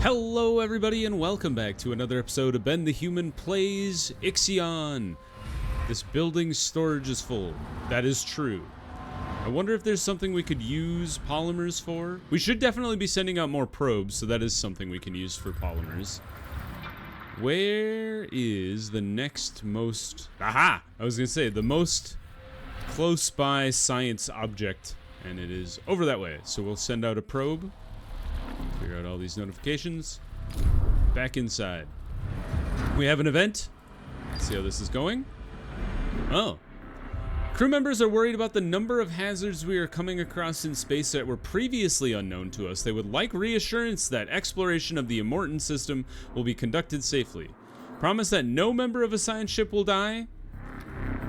Hello everybody and welcome back to another episode of Ben the Human Plays IXION. This building's storage is full. That is true. I wonder if there's something we could use polymers for. We should definitely be sending out more probes, so that is something we can use for polymers. Where is the next most... Aha! I was gonna say, the most close by science object, and it is over that way. So we'll send out a probe. Figure out all these notifications. Back inside. We have an event. Let's see how this is going. Oh. Crew members are worried about the number of hazards we are coming across in space that were previously unknown to us. They would like reassurance that exploration of the Immortan system will be conducted safely. Promise that no member of a science ship will die.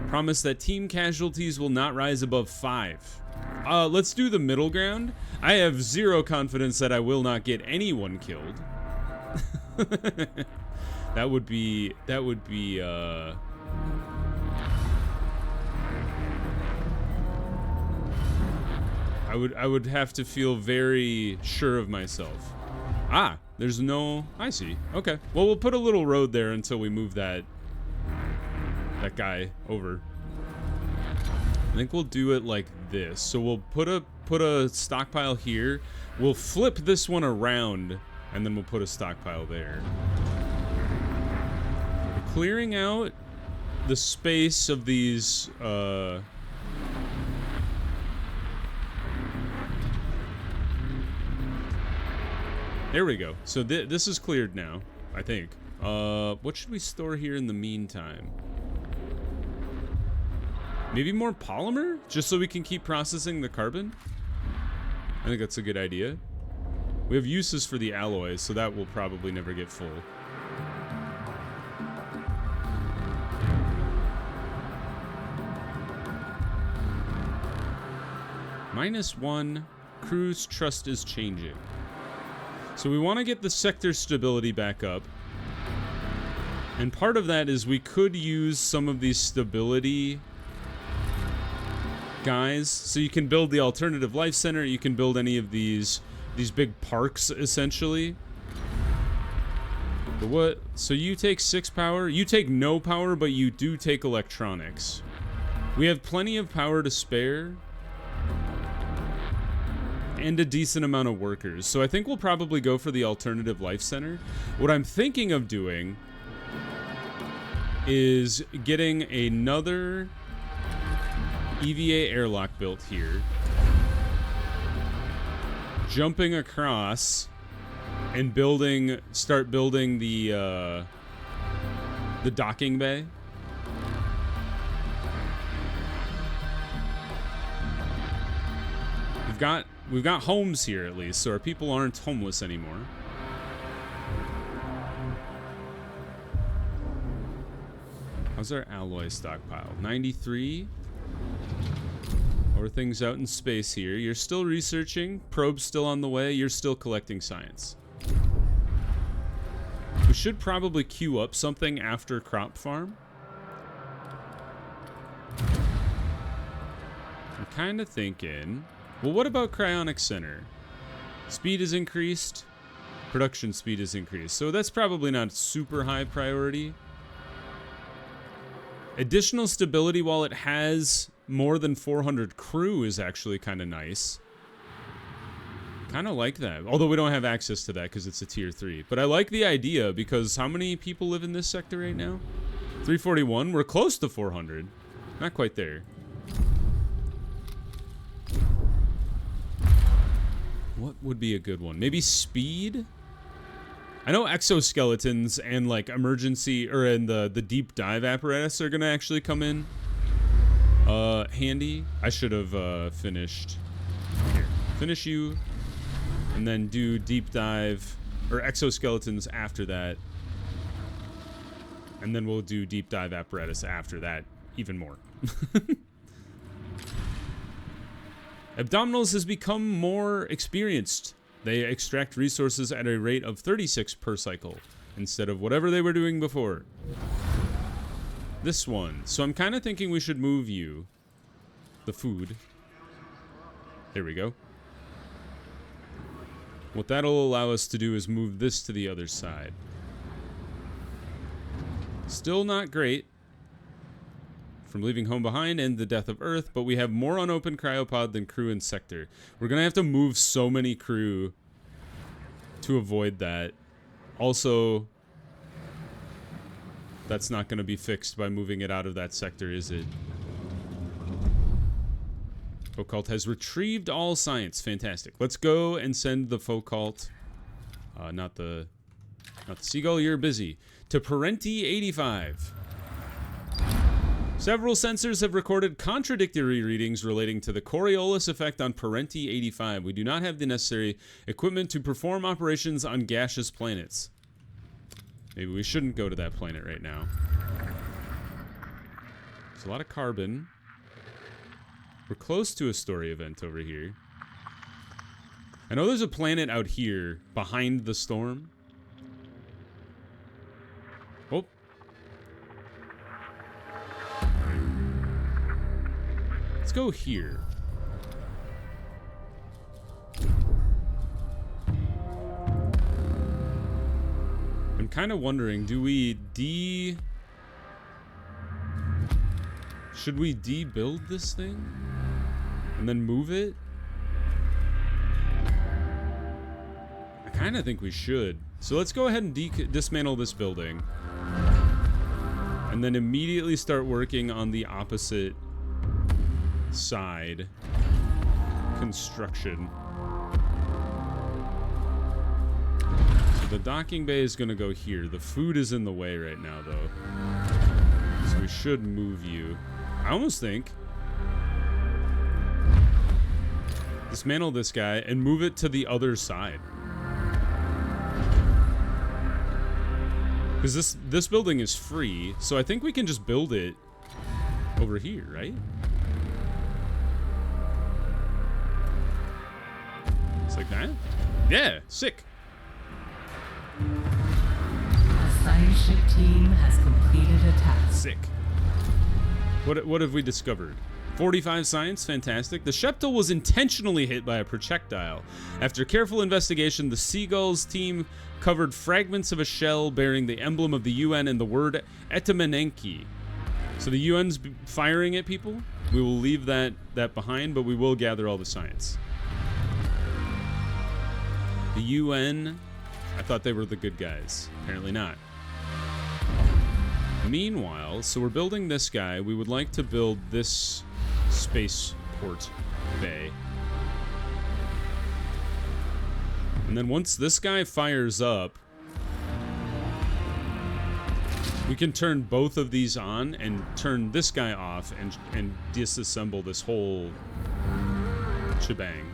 Promise that team casualties will not rise above 5. Let's do the middle ground. I have zero confidence that I will not get anyone killed. That would be I would have to feel very sure of myself. Ah, there's no... I see. Okay. Well, we'll put a little road there until we move that guy over. I think we'll do it like this. So we'll put a stockpile here. We'll flip this one around, and then we'll put a stockpile there. We're clearing out the space of these... There we go. So this is cleared now, I think. What should we store here in the meantime? Maybe more polymer? Just so we can keep processing the carbon? I think that's a good idea. We have uses for the alloys, so that will probably never get full. -1, crew's trust is changing. So we want to get the sector stability back up. And part of that is we could use some of these stability guys. So you can build the alternative life center, you can build any of these big parks essentially. But what, so you take 6 power, you take no power, but you do take electronics. We have plenty of power to spare. And a decent amount of workers. So I think we'll probably go for the alternative life center. What I'm thinking of doing is getting another EVA airlock built here, jumping across and start building the docking bay. We've got homes here at least, so our people aren't homeless anymore. How's our alloy stockpile? 93. How are things out in space here? You're still researching. Probe's still on the way. You're still collecting science. We should probably queue up something after crop farm. I'm kind of thinking... Well, what about cryonic center? Speed is increased. Production speed is increased. So that's probably not super high priority. Additional stability while it has more than 400 crew is actually kind of nice. Kind of like that. Although we don't have access to that because it's a tier 3. But I like the idea because how many people live in this sector right now? 341. We're close to 400. Not quite there. What would be a good one? Maybe speed? I know exoskeletons and like emergency and the deep dive apparatus are gonna actually come in handy. I should have finished here. Finish you and then do deep dive or exoskeletons after that. And then we'll do deep dive apparatus after that even more. Abdominals has become more experienced. They extract resources at a rate of 36 per cycle, instead of whatever they were doing before. This one. So I'm kind of thinking we should move you. The food. There we go. What that'll allow us to do is move this to the other side. Still not great from leaving home behind and the death of Earth, but we have more unopened cryopod than crew and sector. We're gonna have to move so many crew to avoid that. Also, that's not gonna be fixed by moving it out of that sector, is it? Focult has retrieved all science. Fantastic. Let's go and send the Focult, not the Seagull, you're busy, to Parenti 85. Several sensors have recorded contradictory readings relating to the Coriolis effect on Parenti 85. We do not have the necessary equipment to perform operations on gaseous planets. Maybe we shouldn't go to that planet right now. There's a lot of carbon. We're close to a story event over here. I know there's a planet out here behind the storm. Oh. Let's go here. I'm kind of wondering, do we should we de-build this thing? And then move it? I kind of think we should. So let's go ahead and dismantle this building. And then immediately start working on the opposite side. Construction. So the docking bay is going to go here. The food is in the way right now, though. So we should move you. I almost think dismantle this guy and move it to the other side. Because this building is free, so I think we can just build it over here, right? It's like that? Yeah, sick. The science ship team has completed a task. Sick. What have we discovered? 45 science, fantastic. The Sheptal was intentionally hit by a projectile. After careful investigation, the Seagulls team covered fragments of a shell bearing the emblem of the UN and the word Etamanenki. So the UN's firing at people? We will leave that behind, but we will gather all the science. The UN, I thought they were the good guys. Apparently not. Meanwhile, so we're building this guy. We would like to build this spaceport bay. And then once this guy fires up, we can turn both of these on and turn this guy off and disassemble this whole shebang.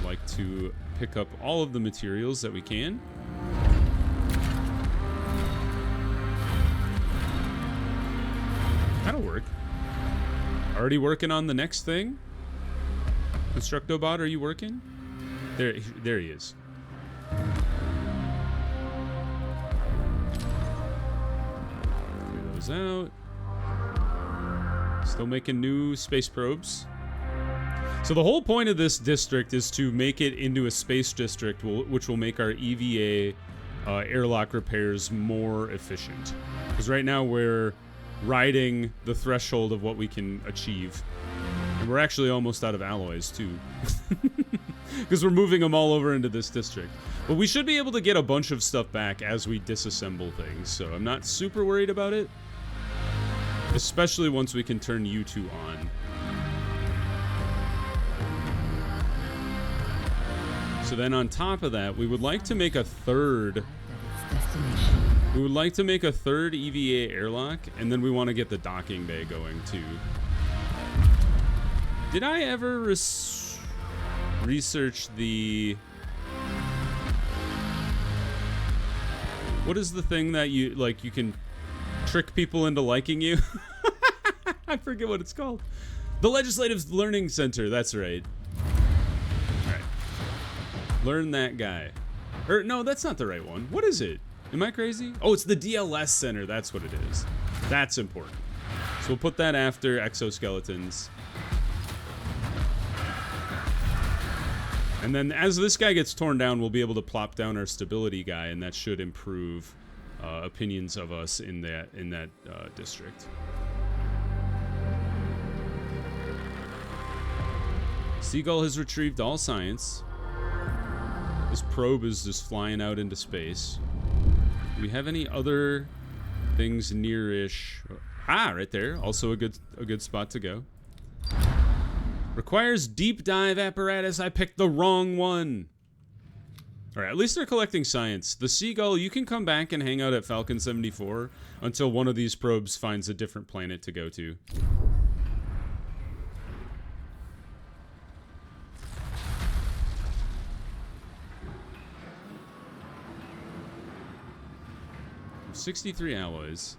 Like to pick up all of the materials that we can. That'll work. Already working on the next thing? Constructobot, are you working? There he is. Clear those out. Still making new space probes. So the whole point of this district is to make it into a space district, which will make our EVA airlock repairs more efficient. Because right now we're riding the threshold of what we can achieve. And we're actually almost out of alloys, too. Because we're moving them all over into this district. But we should be able to get a bunch of stuff back as we disassemble things, so I'm not super worried about it. Especially once we can turn U2 on. So then on top of that, we would like to make a third... We would like to make a third EVA airlock, and then we want to get the docking bay going, too. Did I ever research the... What is the thing that you can trick people into liking you? I forget what it's called. The Legislative Learning Center, that's right. Alright. Learn that guy. Or, no, that's not the right one. What is it? Am I crazy? Oh, it's the DLS Center. That's what it is. That's important. So we'll put that after exoskeletons. And then as this guy gets torn down, we'll be able to plop down our stability guy, and that should improve opinions of us in that district. Seagull has retrieved all science. This probe is just flying out into space. Do we have any other things near-ish? Ah, right there. Also a good spot to go. Requires deep dive apparatus. I picked the wrong one. All right, at least they're collecting science. The Seagull, you can come back and hang out at Falcon 74 until one of these probes finds a different planet to go to. $63 alloys.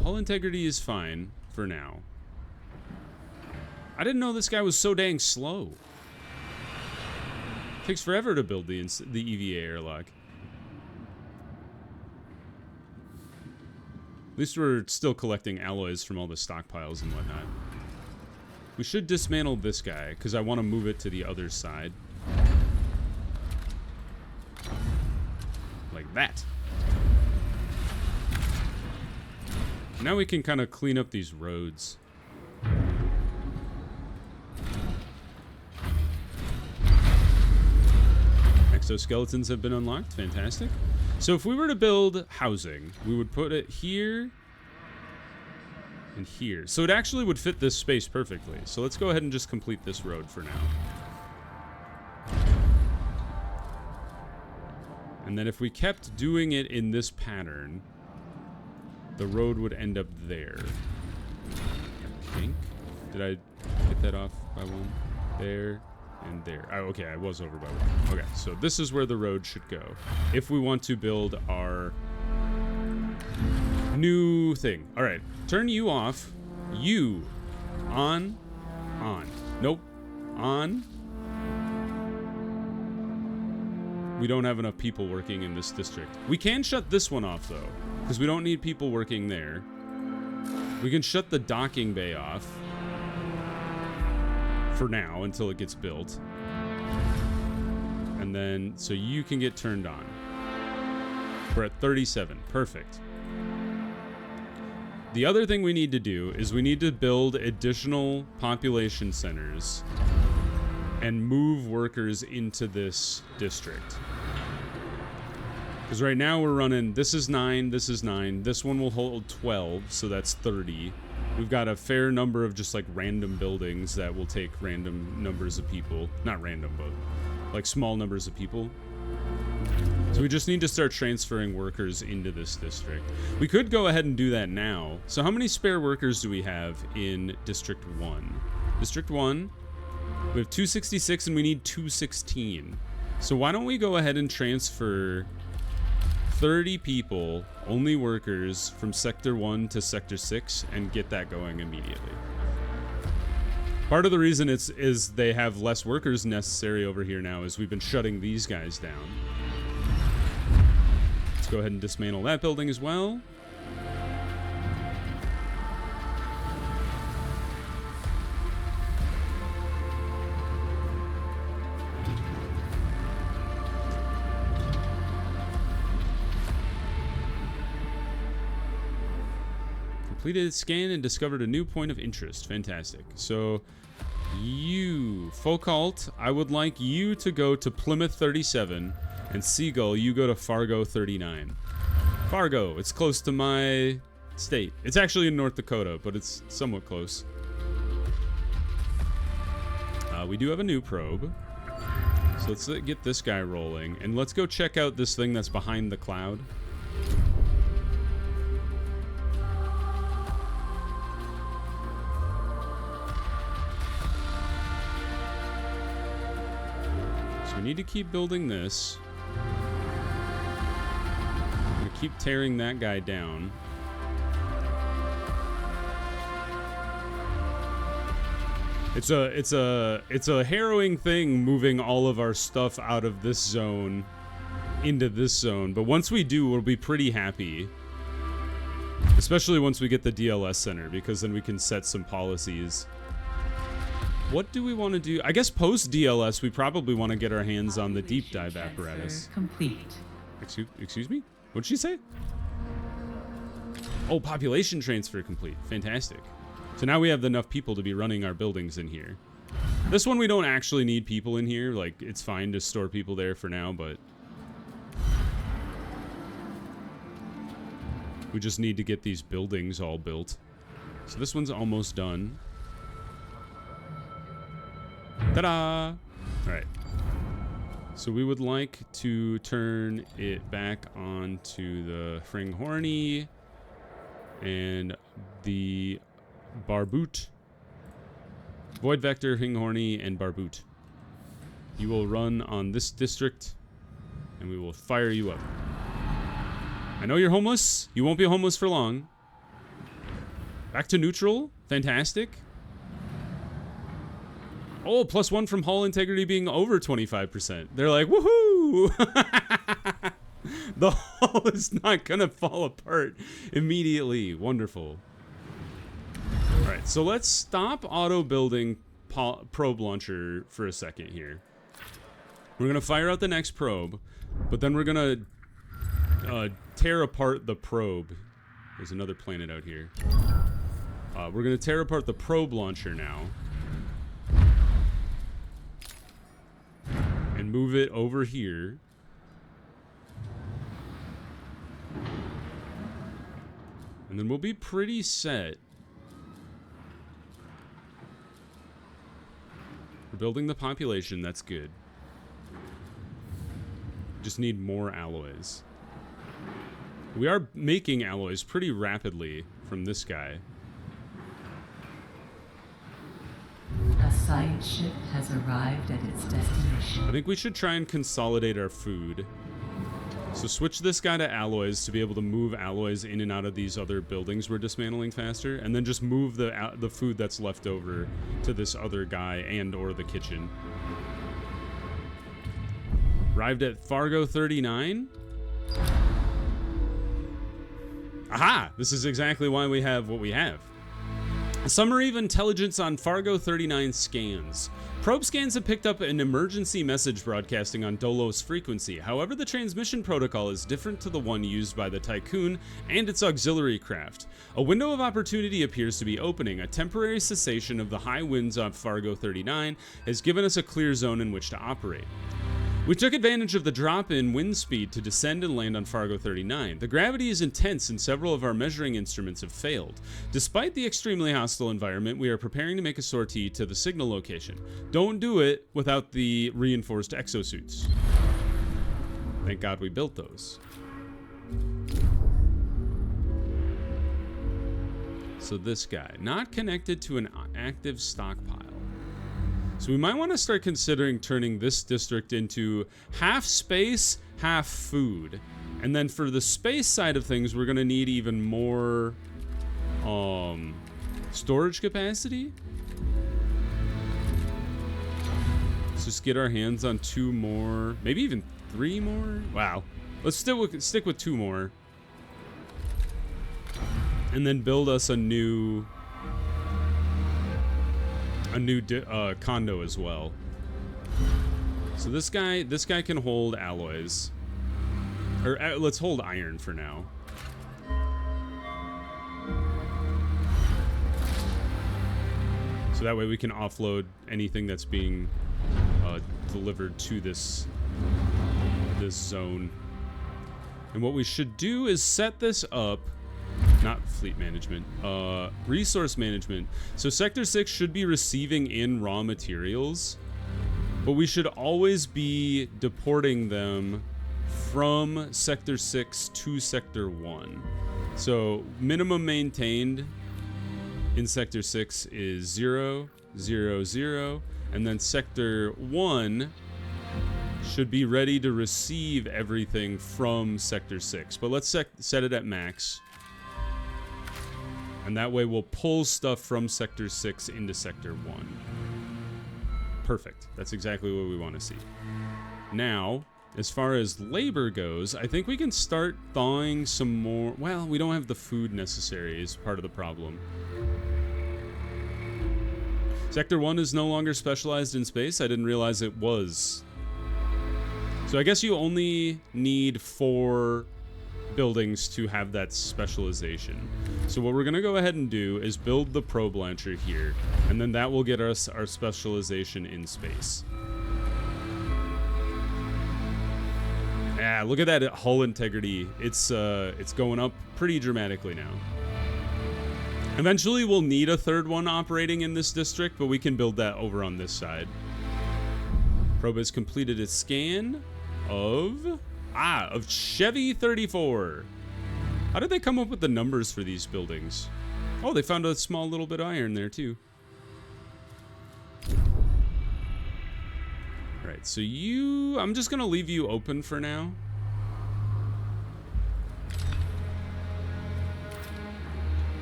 Hull integrity is fine for now. I didn't know this guy was so dang slow. Takes forever to build the EVA airlock. At least we're still collecting alloys from all the stockpiles and whatnot. We should dismantle this guy because I want to move it to the other side. Like that. Now we can kind of clean up these roads. Exoskeletons have been unlocked. Fantastic. So if we were to build housing, we would put it here and here. So it actually would fit this space perfectly. So let's go ahead and just complete this road for now. And then if we kept doing it in this pattern, the road would end up there. I think. Did I get that off by one? There and there. Oh, okay, I was over by one. Okay, so this is where the road should go. If we want to build our new thing. All right, turn you off. You. On. On. Nope. On. We don't have enough people working in this district. We can shut this one off, though, because we don't need people working there. We can shut the docking bay off for now until it gets built. And then, so you can get turned on. We're at 37. Perfect. The other thing we need to do is we need to build additional population centers and move workers into this district. Because right now we're running, this is 9, this is 9, this one will hold 12, so that's 30. We've got a fair number of just like random buildings that will take random numbers of people. Not random, but like small numbers of people. So we just need to start transferring workers into this district. We could go ahead and do that now. So how many spare workers do we have in District 1? District 1, we have 266 and we need 216. So why don't we go ahead and transfer 30 people, only workers, from Sector 1 to Sector 6 and get that going immediately. Part of the reason is they have less workers necessary over here now is we've been shutting these guys down. Let's go ahead and dismantle that building as well. Completed a scan and discovered a new point of interest. Fantastic. So, you, Foucault, I would like you to go to Plymouth 37, and Seagull, you go to Fargo 39. Fargo, it's close to my state. It's actually in North Dakota, but it's somewhat close. We do have a new probe. So let's get this guy rolling, and let's go check out this thing that's behind the cloud. We need to keep building this. I'm gonna keep tearing that guy down. It's a harrowing thing moving all of our stuff out of this zone into this zone, but once we do, we'll be pretty happy. Especially once we get the DLS center, because then we can set some policies. What do we want to do? I guess post DLS, we probably want to get our hands on the deep dive apparatus. Complete. Excuse me? What'd she say? Oh, population transfer complete. Fantastic. So now we have enough people to be running our buildings in here. This one we don't actually need people in here. Like, it's fine to store people there for now, but we just need to get these buildings all built. So this one's almost done. Ta-da! Alright. So we would like to turn it back onto the Fringhorny and the Barboot. Void Vector, Hinghorny, and Barboot. You will run on this district, and we will fire you up. I know you're homeless. You won't be homeless for long. Back to neutral. Fantastic. Oh, +1 from hull integrity being over 25%. They're like, woohoo! The hull is not gonna fall apart immediately. Wonderful. Alright, so let's stop auto building probe launcher for a second here. We're gonna fire out the next probe, but then we're gonna tear apart the probe. There's another planet out here. We're gonna tear apart the probe launcher now. And move it over here. And then we'll be pretty set. We're building the population, that's good. Just need more alloys. We are making alloys pretty rapidly from this guy. A science ship has arrived at its destination. I think we should try and consolidate our food. So switch this guy to alloys to be able to move alloys in and out of these other buildings we're dismantling faster, and then just move the food that's left over to this other guy and or the kitchen. Arrived at Fargo 39. Aha! This is exactly why we have what we have. A summary of intelligence on Fargo 39 scans. Probe scans have picked up an emergency message broadcasting on DOLOS frequency. However, the transmission protocol is different to the one used by the Tiqqun and its auxiliary craft. A window of opportunity appears to be opening. A temporary cessation of the high winds off Fargo 39 has given us a clear zone in which to operate. We took advantage of the drop in wind speed to descend and land on Fargo 39. The gravity is intense and several of our measuring instruments have failed. Despite the extremely hostile environment, we are preparing to make a sortie to the signal location. Don't do it without the reinforced exosuits. Thank God we built those. So this guy, not connected to an active stockpile. So we might want to start considering turning this district into half space, half food. And then for the space side of things, we're going to need even more storage capacity. Let's just get our hands on 2 more, maybe even 3 more. Wow. Let's stick with 2 more. And then build us a new condo as well. So this guy can hold alloys, or let's hold iron for now. So that way we can offload anything that's being delivered to this zone. And what we should do is set this up. Not fleet management, resource management. So Sector 6 should be receiving in raw materials, but we should always be deporting them from Sector 6 to Sector 1. So minimum maintained in Sector 6 is 0, 0, 0, and then Sector 1 should be ready to receive everything from Sector 6. But let's set it at max. And that way we'll pull stuff from Sector 6 into Sector 1. Perfect. That's exactly what we want to see. Now, as far as labor goes, I think we can start thawing some more. Well, we don't have the food necessary is part of the problem. Sector 1 is no longer specialized in space. I didn't realize it was. So I guess you only need 4 buildings to have that specialization. So what we're going to go ahead and do is build the probe launcher here, and then that will get us our specialization in space. Yeah, look at that hull integrity. It's going up pretty dramatically now. Eventually we'll need a 3rd one operating in this district, but we can build that over on this side. Probe has completed its scan of Chevy 34. How did they come up with the numbers for these buildings? Oh, they found a small little bit of iron there too. Alright, so I'm just gonna leave you open for now.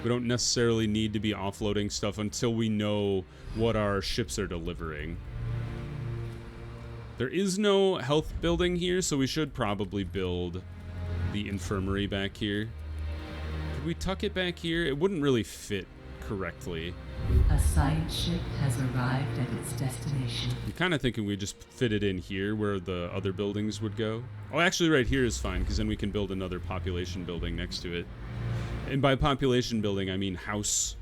We don't necessarily need to be offloading stuff until we know what our ships are delivering. There is no health building here, so we should probably build the infirmary back here. Could we tuck it back here? It wouldn't really fit correctly. A science ship has arrived at its destination. I'm kind of thinking we just fit it in here where the other buildings would go. Oh, actually right here is fine, because then we can build another population building next to it. And by population building, I mean house.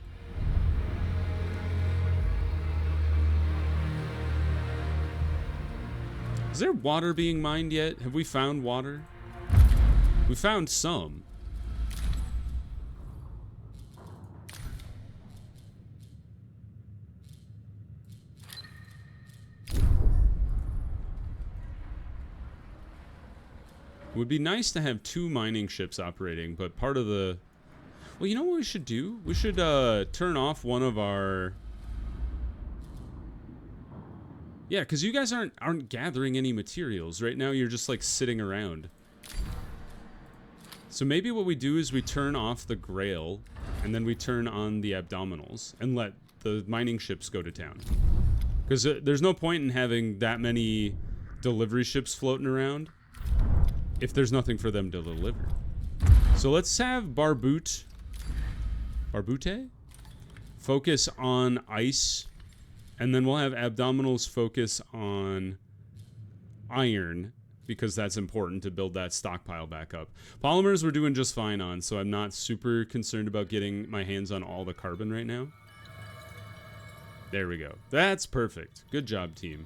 Is there water being mined yet? Have we found water? We found some. It would be nice to have 2 mining ships operating, but part of the... Well, you know what we should do? We should turn off one of our... Yeah, because you guys aren't gathering any materials. Right now you're just like sitting around. So maybe what we do is we turn off the Grail, and then we turn on the abdominals, and let the mining ships go to town. Because there's no point in having that many delivery ships floating around if there's nothing for them to deliver. So let's have Barbute focus on ice, and then we'll have abdominals focus on iron, because that's important to build that stockpile back up. Polymers we're doing just fine on, so I'm not super concerned about getting my hands on all the carbon right now. There we go. That's perfect. Good job, team.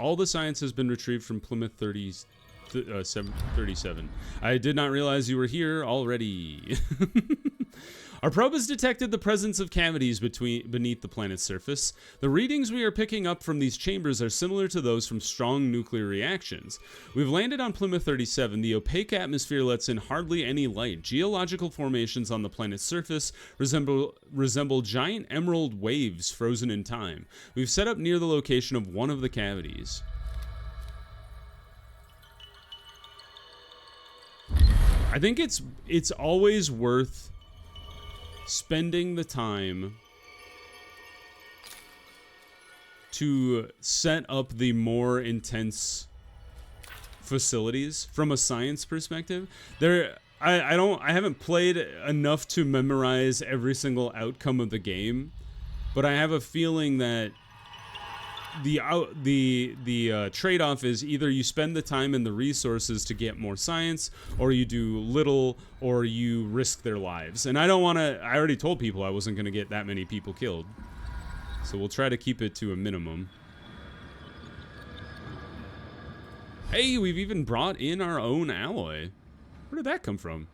All the science has been retrieved from Plymouth 37. I did not realize you were here already. Our probe has detected the presence of cavities beneath the planet's surface. The readings we are picking up from these chambers are similar to those from strong nuclear reactions. We've landed on Plymouth 37. The opaque atmosphere lets in hardly any light. Geological formations on the planet's surface resemble giant emerald waves frozen in time. We've set up near the location of one of the cavities. I think it's always worth spending the time to set up the more intense facilities from a science perspective. I haven't played enough to memorize every single outcome of the game, but I have a feeling that the trade-off is either you spend the time and the resources to get more science, or you do little, or you risk their lives. And I don't want to... I already told people I wasn't going to get that many people killed. So we'll try to keep it to a minimum. Hey, we've even brought in our own alloy. Where did that come from?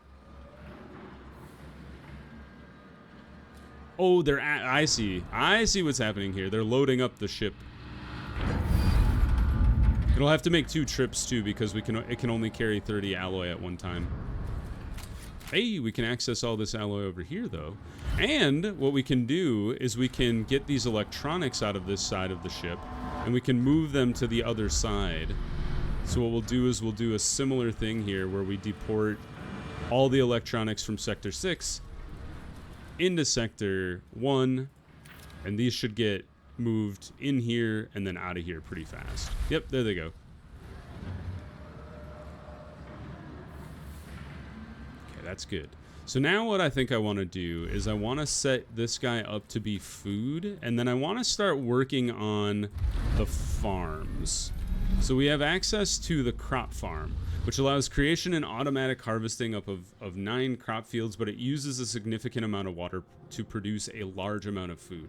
Oh, I see. I see what's happening here. They're loading up the ship. It'll have to make 2 trips too, because it can only carry 30 alloy at one time. Hey, we can access all this alloy over here though. And what we can do is we can get these electronics out of this side of the ship, and we can move them to the other side. So what we'll do is we'll do a similar thing here where we deport all the electronics from Sector 6 into Sector 1, and these should get moved in here and then out of here pretty fast. Yep, there they go. Okay, that's good. So now what I think I want to do is I want to set this guy up to be food, and then I want to start working on the farms. So we have access to the crop farm, which allows creation and automatic harvesting up of 9 crop fields, but it uses a significant amount of water to produce a large amount of food.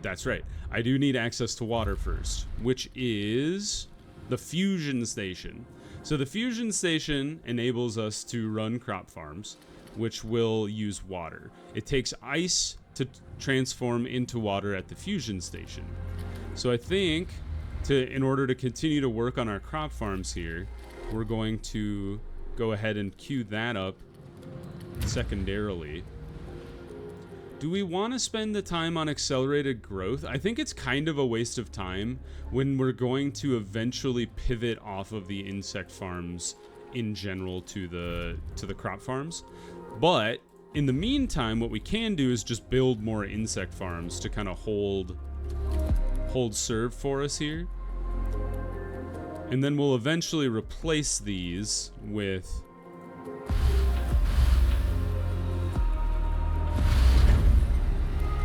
That's right. I do need access to water first, which is the fusion station. So the fusion station enables us to run crop farms, which will use water. It takes ice to transform into water at the fusion station. So I think in order to continue to work on our crop farms here, we're going to go ahead and queue that up secondarily. Do we want to spend the time on accelerated growth? I think it's kind of a waste of time when we're going to eventually pivot off of the insect farms in general to the crop farms. But in the meantime, what we can do is just build more insect farms to kind of hold serve for us here. And then we'll eventually replace these with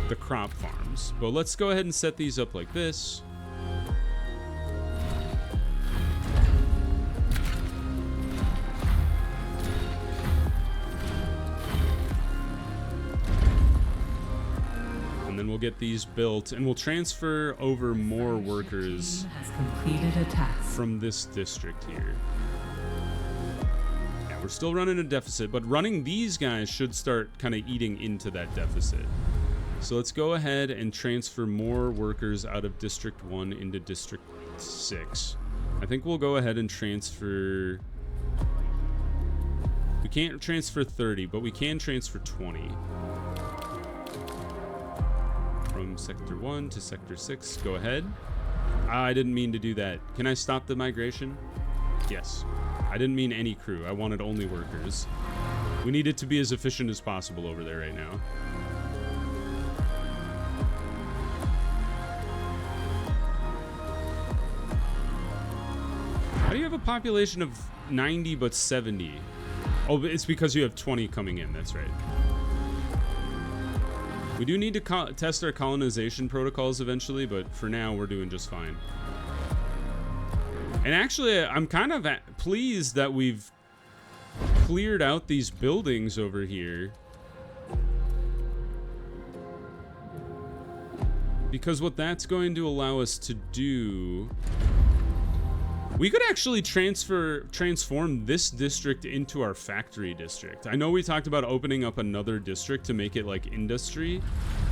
the crop farms. But let's go ahead and set these up like this. And then we'll get these built, and we'll transfer over more workers Has completed a task. from this district here. Yeah, we're still running a deficit, but running these guys should start kind of eating into that deficit. So let's go ahead and transfer more workers out of District 1 into District 6. I think we'll go ahead and transfer... We can't transfer 30, but we can transfer 20. From Sector 1 to Sector 6. Go ahead. I didn't mean to do that. Can I stop the migration? Yes. I didn't mean any crew. I wanted only workers. We need it to be as efficient as possible over there right now. How do you have a population of 90 but 70? Oh, it's because you have 20 coming in. That's right. We do need to test our colonization protocols eventually, but for now we're doing just fine. And actually, I'm kind of pleased that we've cleared out these buildings over here. Because what that's going to allow us to do... We could actually transform this district into our factory district. I know we talked about opening up another district to make it like industry,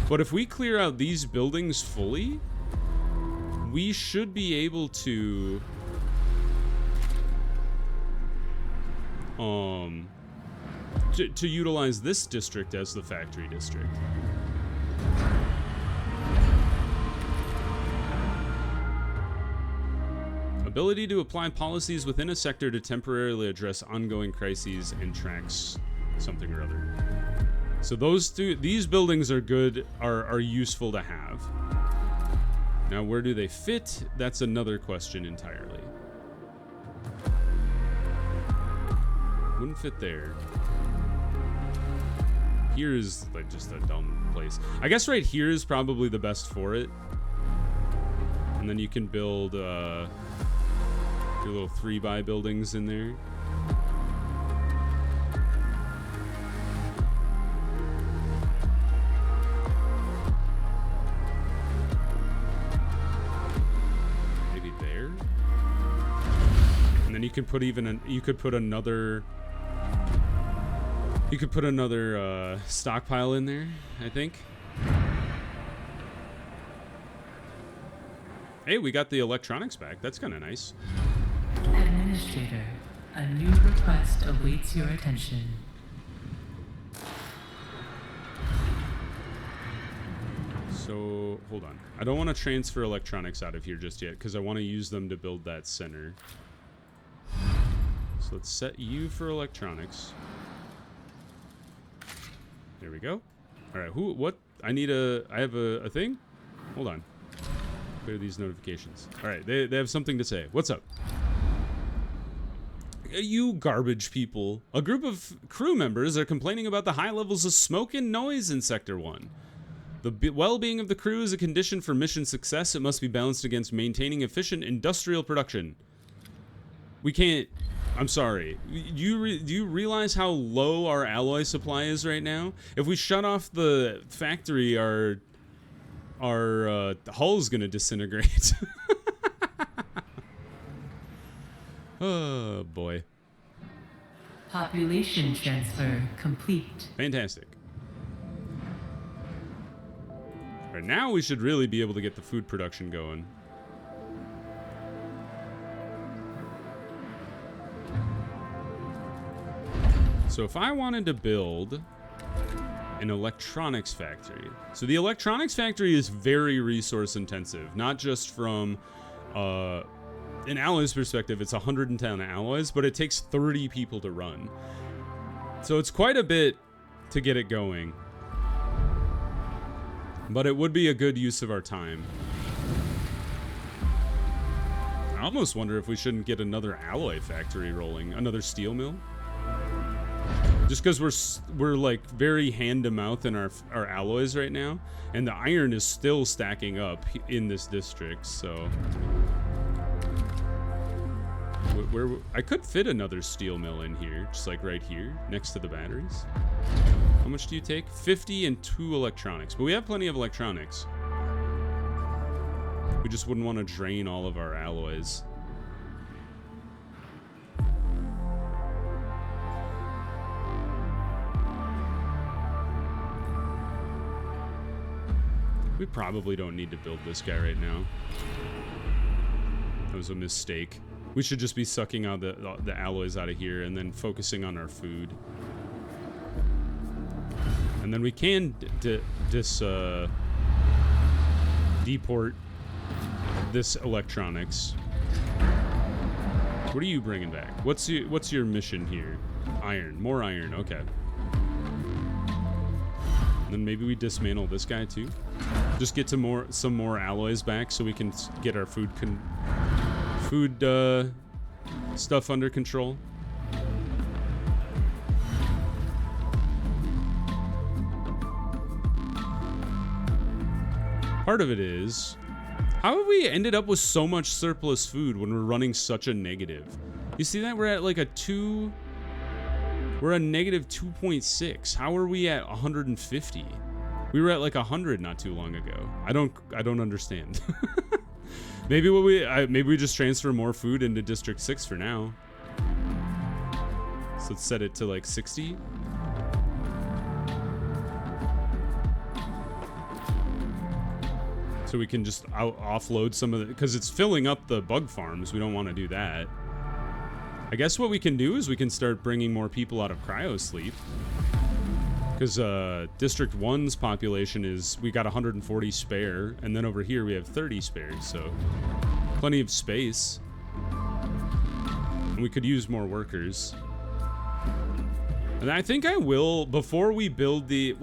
but if we clear out these buildings fully, we should be able to utilize this district as the factory district. Ability to apply policies within a sector to temporarily address ongoing crises and tracks something or other. So these buildings are good, are useful to have. Now, where do they fit? That's another question entirely. Wouldn't fit there. Here's like just a dumb place. I guess right here is probably the best for it. And then you can build your little 3x buildings in there. Maybe there. And then you can put another stockpile in there, I think. Hey, we got the electronics back. That's kind of nice. Administrator, a new request awaits your attention. So, hold on. I don't want to transfer electronics out of here just yet because I want to use them to build that center. So let's set you for electronics. There we go. All right, what? I have a thing? Hold on. Clear these notifications. All right, they have something to say. What's up? You garbage people. A group of crew members are complaining about the high levels of smoke and noise in Sector 1. The well-being of the crew is a condition for mission success. It must be balanced against maintaining efficient industrial production. We can't... I'm sorry. Do you realize how low our alloy supply is right now? If we shut off the factory, our hull's gonna disintegrate. Oh, boy. Population transfer complete. Fantastic. All right, now we should really be able to get the food production going. So if I wanted to build an electronics factory. So the electronics factory is very resource intensive, not just from an alloys perspective. It's 110 alloys, but it takes 30 people to run. So it's quite a bit to get it going. But it would be a good use of our time. I almost wonder if we shouldn't get another alloy factory rolling, another steel mill. Just because we're like very hand to mouth in our alloys right now, and the iron is still stacking up in this district. So where I could fit another steel mill in here, just like right here next to the batteries. How much do you take? 50 and 2 electronics, but we have plenty of electronics. We just wouldn't want to drain all of our alloys. We probably don't need to build this guy right now. That was a mistake. We should just be sucking out the alloys out of here and then focusing on our food. And then we can deport this electronics. What are you bringing back? What's your mission here? Iron. More iron. Okay. And then maybe we dismantle this guy too. Just get to some more alloys back so we can get our food stuff under control. Part of it is, how have we ended up with so much surplus food when we're running such a negative? You see that? We're at like we're a negative 2.6. How are we at 150? We were at like 100 not too long ago. I don't understand. Maybe we just transfer more food into District 6 for now. So let's set it to like 60. So we can just offload some of it, because it's filling up the bug farms. We don't want to do that. I guess what we can do is we can start bringing more people out of cryo sleep. Because District 1's population is, we got 140 spare, and then over here we have 30 spares, so plenty of space. And we could use more workers. And I think I will, before we build this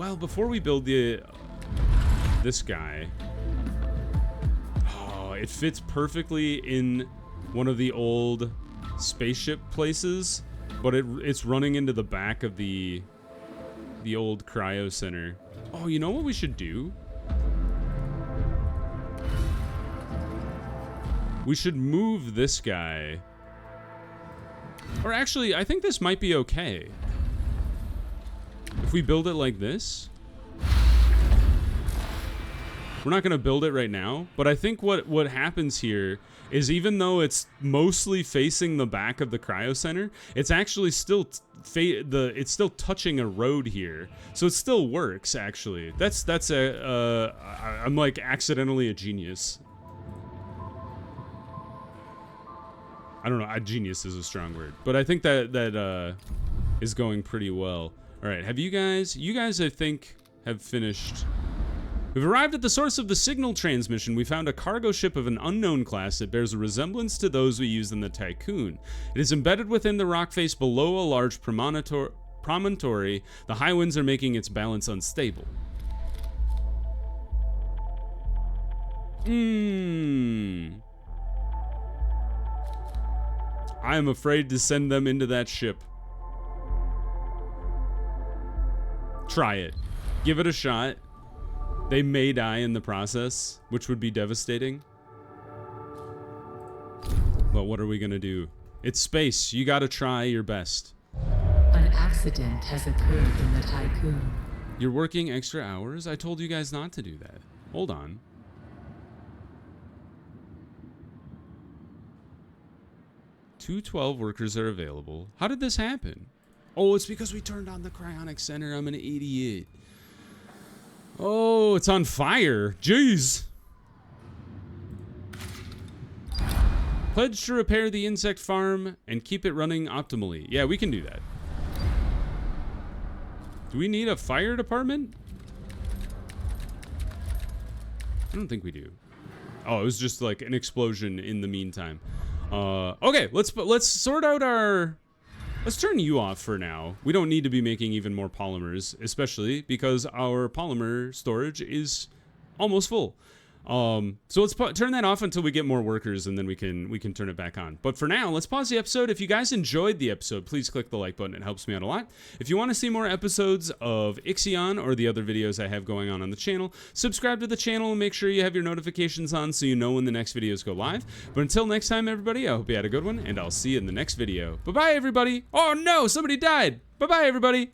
guy. Oh, it fits perfectly in one of the old spaceship places, but it's running into the back of the old cryo center. Oh, you know what we should do? We should move this guy. Or actually, I think this might be okay. If we build it like this. We're not going to build it right now, but I think what happens here is, even though it's mostly facing the back of the cryo center, it's actually still it's still touching a road here, so it still works. Actually, I'm like accidentally a genius. I don't know. A genius is a strong word, but I think that is going pretty well. All right, have you guys? You guys, I think, have finished. We've arrived at the source of the signal transmission. We found a cargo ship of an unknown class that bears a resemblance to those we used in the Tiqqun. It is embedded within the rock face below a large promontory. The high winds are making its balance unstable. I am afraid to send them into that ship. Try it. Give it a shot. They may die in the process, which would be devastating. But what are we gonna do? It's space. You gotta try your best. An accident has occurred in the Tiqqun. You're working extra hours? I told you guys not to do that. Hold on. Two 12 workers are available. How did this happen? Oh, it's because we turned on the cryonic center. I'm an idiot. Oh, it's on fire. Jeez. Pledge to repair the insect farm and keep it running optimally. Yeah, we can do that. Do we need a fire department? I don't think we do. Oh, it was just like an explosion in the meantime. Okay, let's sort out our... Let's turn you off for now. We don't need to be making even more polymers, especially because our polymer storage is almost full. So let's turn that off until we get more workers, and then we can turn it back on. But for now, let's pause the episode. If you guys enjoyed the episode, please click the like button. It helps me out a lot. If you want to see more episodes of IXION or the other videos I have going on the channel, subscribe to the channel and make sure you have your notifications on so you know when the next videos go live. But until next time, everybody, I hope you had a good one, and I'll see you in the next video. Bye-bye, everybody. Oh, no, somebody died. Bye-bye, everybody.